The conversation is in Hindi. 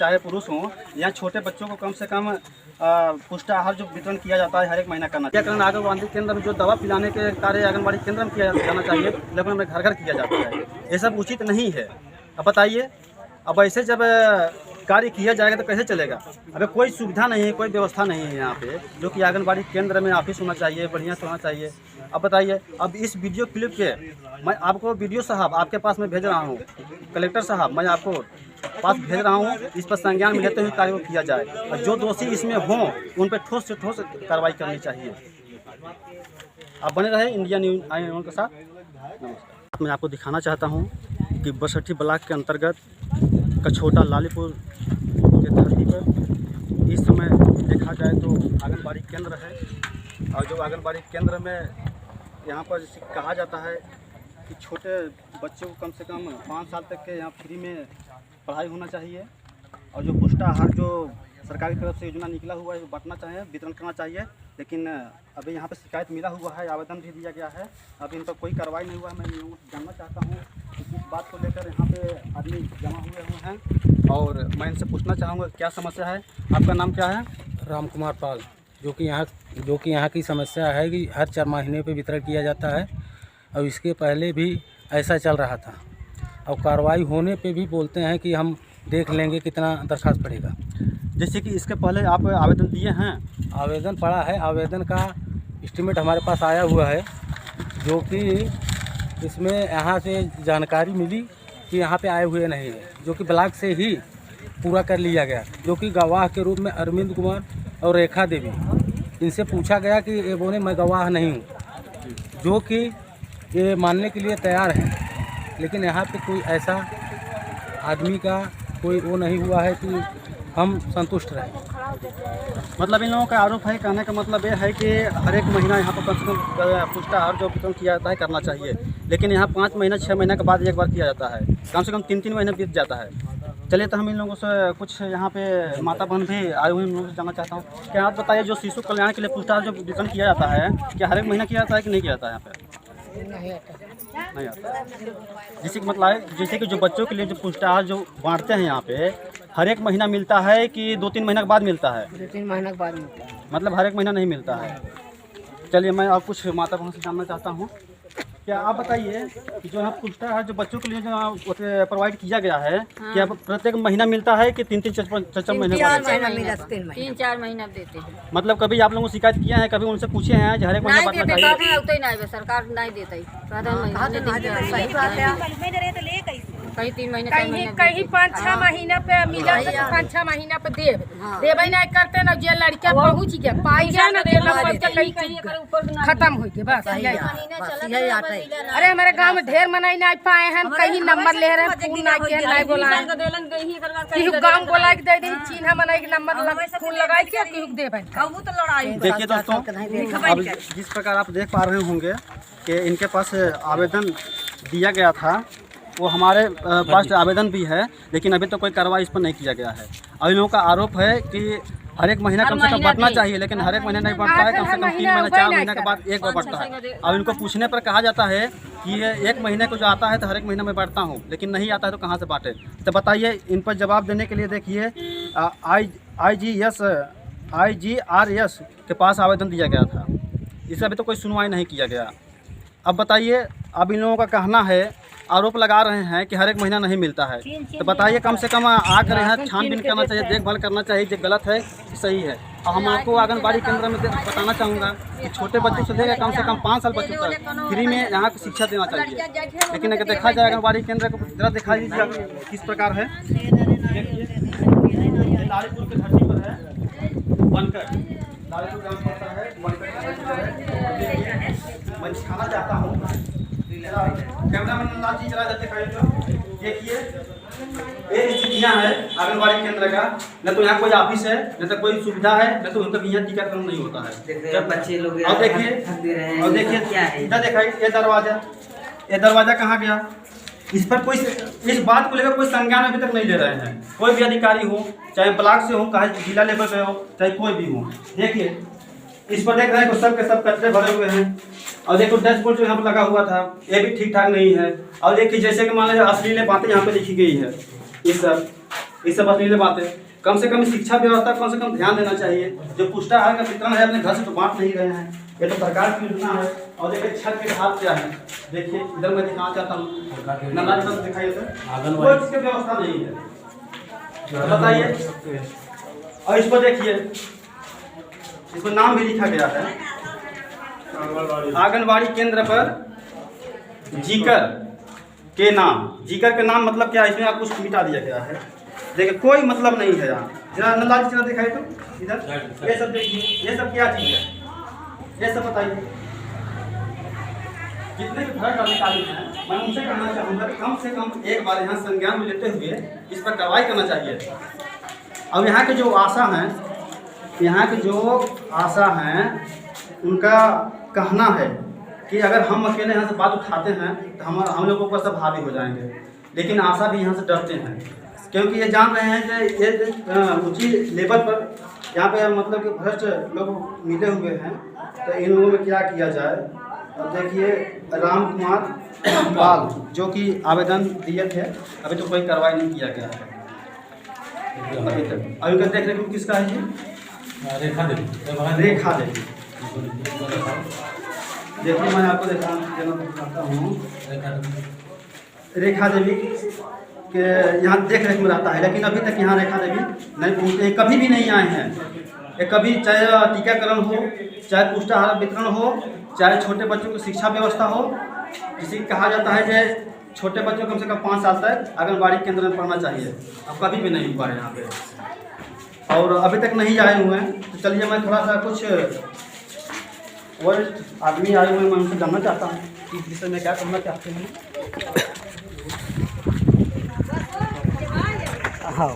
चाहे पुरुष हों या छोटे बच्चों को कम से कम पुष्ट आहार जो वितरण किया जाता है हर एक महीना करना चाहिए। आंगनबाड़ी केंद्र में जो दवा पिलाने के कार्य आंगनबाड़ी केंद्र में किया जाना चाहिए, लेकिन हमें घर घर किया जाता है। ये सब उचित नहीं है। अब बताइए, अब ऐसे जब कार्य किया जाएगा तो कैसे चलेगा? अबे कोई सुविधा नहीं है, कोई व्यवस्था नहीं है यहाँ पे, जो कि आंगनबाड़ी केंद्र में ऑफिस होना चाहिए, बढ़िया से होना चाहिए। अब बताइए, अब इस वीडियो क्लिप के मैं आपको वीडियो साहब आपके पास में भेज रहा हूँ, कलेक्टर साहब मैं आपको पास भेज रहा हूँ, इस पर संज्ञान में लेते हुए कार्य को किया जाए और जो दोषी इसमें हों उन पर ठोस से ठोस कार्रवाई करनी चाहिए। आप बने रहे इंडिया न्यूज़ के साथ। नमस्कार। मैं आपको दिखाना चाहता हूँ कि बसठी ब्लॉक के अंतर्गत कछोटा लालीपुर के धरती पर इस समय देखा जाए तो आंगनबाड़ी केंद्र है और जो आंगनबाड़ी केंद्र में यहाँ पर जैसे कहा जाता है कि छोटे बच्चों को कम से कम 5 साल तक के यहाँ फ्री में पढ़ाई होना चाहिए और जो पुष्टाहार जो सरकार की तरफ से योजना निकला हुआ है बांटना चाहिए, वितरण करना चाहिए। लेकिन अभी यहाँ पे शिकायत मिला हुआ है, आवेदन भी दिया गया है, अभी इन पर कोई कार्रवाई नहीं हुआ है। मैं लोगों से जानना चाहता हूँ कि इस बात को लेकर यहाँ पे आदमी जमा हुए हैं और मैं इनसे पूछना चाहूँगा क्या समस्या है। आपका नाम क्या है? राम कुमार पाल। जो कि यहाँ की समस्या है कि हर 4 महीने पे वितरण किया जाता है और इसके पहले भी ऐसा चल रहा था और कार्रवाई होने पे भी बोलते हैं कि हम देख लेंगे कितना दरखास्त पड़ेगा। जैसे कि इसके पहले आप आवेदन दिए हैं? आवेदन पड़ा है, आवेदन का एस्टीमेट हमारे पास आया हुआ है, जो कि इसमें यहाँ से जानकारी मिली कि यहाँ पे आए हुए नहीं है, जो कि ब्लॉक से ही पूरा कर लिया गया, जो कि गवाह के रूप में अरविंद कुमार और रेखा देवी, इनसे पूछा गया कि ये बोले मैं गवाह नहीं हूँ, जो कि ये मानने के लिए तैयार है। लेकिन यहाँ पे कोई ऐसा आदमी का कोई वो नहीं हुआ है कि हम संतुष्ट रहें। मतलब इन लोगों का आरोप है, कहने का मतलब ये है कि हर एक महीना यहाँ पर कम से कम पुष्टाहार जो वितरण किया जाता है करना चाहिए, लेकिन यहाँ 5 महीना 6 महीने के बाद एक बार किया जाता है, कम से कम 3-3 महीने बीत जाता है। चलिए तो हम इन लोगों से कुछ यहाँ पे माता बहन भी आए हुए लोगों से जानना चाहता हूँ। क्या आप बताइए, जो शिशु कल्याण के लिए पुष्टाहार जो वितरण किया जाता है, क्या हर एक महीना किया जाता है कि नहीं किया जाता है यहाँ पे? नहीं आता। जैसे कि मतलब है, जैसे कि जो बच्चों के लिए जो पुष्टाहार जो बांटते हैं यहाँ पे हर एक महीना मिलता है कि 2-3 महीने के बाद मिलता है? 2-3 महीने के बाद मिलता है, मतलब हर एक महीना नहीं मिलता है। चलिए मैं और कुछ माता बहन से जानना चाहता हूँ। क्या आप बताइए कि जो यहाँ पुष्टाहार जो बच्चों के लिए जो प्रोवाइड किया गया है, क्या प्रत्येक महीना मिलता है कि 3-3 4-4 महीने? 3-4 महीना देते हैं। मतलब कभी आप लोगों को शिकायत किया है, कभी उनसे पूछे हैं हर एक महीना बांटना चाहिए? सरकार नहीं देती, कहीं 3 महीने कहीं 5-6 महीना पे मिला, 5-6 महीना पे देवे नहीं करते ना, जो लड़का पहुँच गया पाई जाए ना खत्म हो गया बस। अरे हमारे गांव में ढेर मनाई नहीं पाए हैं, कहीं नंबर ले रहे हैं, फोन नहीं बोला गाँव बोला के दे दी चिन्ह मनाई के नंबर फोन लगाए के देवे। देखिए दोस्तों, अब जिस प्रकार आप देख पा रहे होंगे कि इनके पास आवेदन दिया गया था, वो हमारे पास आवेदन भी है, लेकिन अभी तो कोई कार्रवाई इस पर नहीं किया गया है। और इन लोगों का आरोप है कि हर एक महीना कम से कम बढ़ना चाहिए, लेकिन हर एक महीना नहीं बढ़ता है, कम से कम 3 महीने 4 महीने के बाद एक बार बढ़ता है। और इनको पूछने पर कहा जाता है कि ये 1 महीने को जो आता है तो हर एक महीने में बढ़ता हूँ, लेकिन नहीं आता है तो कहाँ से बांटे? तो बताइए, इन पर जवाब देने के लिए देखिए IGRS के पास आवेदन दिया गया था, इससे अभी तो कोई सुनवाई नहीं किया गया। अब बताइए, अब इन लोगों का कहना है, आरोप लगा रहे हैं कि हर एक महीना नहीं मिलता है, तो बताइए कम से कम आकर यहाँ छानबीन करना चाहिए, देखभाल करना चाहिए, जो गलत है सही है। और हम आपको आंगनबाड़ी केंद्र में बताना चाहूँगा कि छोटे बच्चों से लेकर कम से कम 5 साल बच्चों तक फ्री में यहाँ की शिक्षा देना चाहिए। लेकिन अगर देखा जाए आंगनबाड़ी केंद्र को जरा दिखा दीजिए किस प्रकार है। लालीपुर की धरती पर है, बनकर लालीपुर ग्राम पड़ता है, मैं दिखाना चाहता हूँ। कैमरामैन लाल जी जरा दिखाइए तो देखिए, ये स्थितियाँ है आंगनबाड़ी केंद्र का। न तो यहाँ कोई ऑफिस है, न तो कोई सुविधा है, न तो उनका यहाँ टीकाकरण नहीं होता है। जब बच्चे लोग और देखिए क्या है, इधर दिखाइए, ये दरवाजा कहाँ गया? इस पर कोई इस बात को लेकर कोई संज्ञान अभी तक नहीं ले रहे हैं। कोई भी अधिकारी हो, चाहे ब्लॉक से हो, चाहे जिला लेवल पे हो, चाहे कोई भी हो। देखिए इस पर देख रहे हैं सब के सब कचरे भरे हुए हैं। और देखो डैशबोर्ड जो यहाँ पर लगा हुआ था ये भी ठीक ठाक नहीं है। और देखिए जैसे कि मान लीजिए अश्लील बातें यहाँ पे लिखी गई है, ये सब ये सब अश्लील बातें। कम से कम शिक्षा व्यवस्था कम से कम ध्यान देना चाहिए। जो पुष्टाहार का वितरण है अपने घर से तो बांट नहीं रहे हैं, ये तो सरकार की योजना है। और देखिए छत के हाथ क्या है, देखिए इधर मैं दिखाना चाहता हूँ, नला छत दिखाइए सर, कोई चीज़ की व्यवस्था नहीं है, तो बताइए। और इस पर देखिए, इस पर नाम भी लिखा गया है, आंगनबाड़ी केंद्र पर जीकर के नाम। जीकर के नाम मतलब क्या है, इसमें आपको कुछ मिटा दिया गया है। देखिए कोई मतलब नहीं है यहाँ। जरा नंदा जी दिखाई तो इधर, ये सब देखिए, ये सब क्या चीज़ है, ये सब बताइए। जितने भी भ्रष्ट अधिकारी हैं, मैं उनसे कहना चाहूँगा कि कम से कम एक बार यहाँ संज्ञान में लेते हुए इस पर कार्रवाई करना चाहिए। अब यहाँ के जो आशा हैं, यहाँ के जो आशा हैं, उनका कहना है कि अगर हम अकेले यहाँ से बात उठाते हैं तो हम लोगों पर सब हावी हो जाएंगे। लेकिन आशा भी यहाँ से डरते हैं, क्योंकि ये जान रहे हैं कि ये उचित लेवल पर यहाँ पे मतलब कि भ्रष्ट लोग मिले हुए हैं, तो इन लोगों में क्या किया जाए। और देखिए राम कुमार पाल जो कि आवेदन दिए थे, अभी तो कोई कार्रवाई नहीं किया गया है अभी तक। देख रेख में किसका है ये, रेखा देवी। देखिए मैं आपको देना चाहता हूँ, रेखा देवी के यहाँ देख रेख में रहता है, लेकिन अभी तक यहाँ रेखा देवी नहीं पहुँचे, कभी भी नहीं आए हैं। ये कभी चाहे टीकाकरण हो, चाहे पुष्टाहार वितरण हो, चाहे छोटे बच्चों की शिक्षा व्यवस्था हो, जिसे कहा जाता है कि छोटे बच्चों को कम से कम 5 साल तक आंगनबाड़ी केंद्र में पढ़ना चाहिए, अब कभी भी नहीं हुआ है यहाँ पे, और अभी तक नहीं आए हुए हैं। तो चलिए मैं थोड़ा सा कुछ वरिष्ठ आदमी आए हुए हैं, मैं उनसे जानना चाहता हूँ कि इस विषय में क्या करना चाहते हैं। हाँ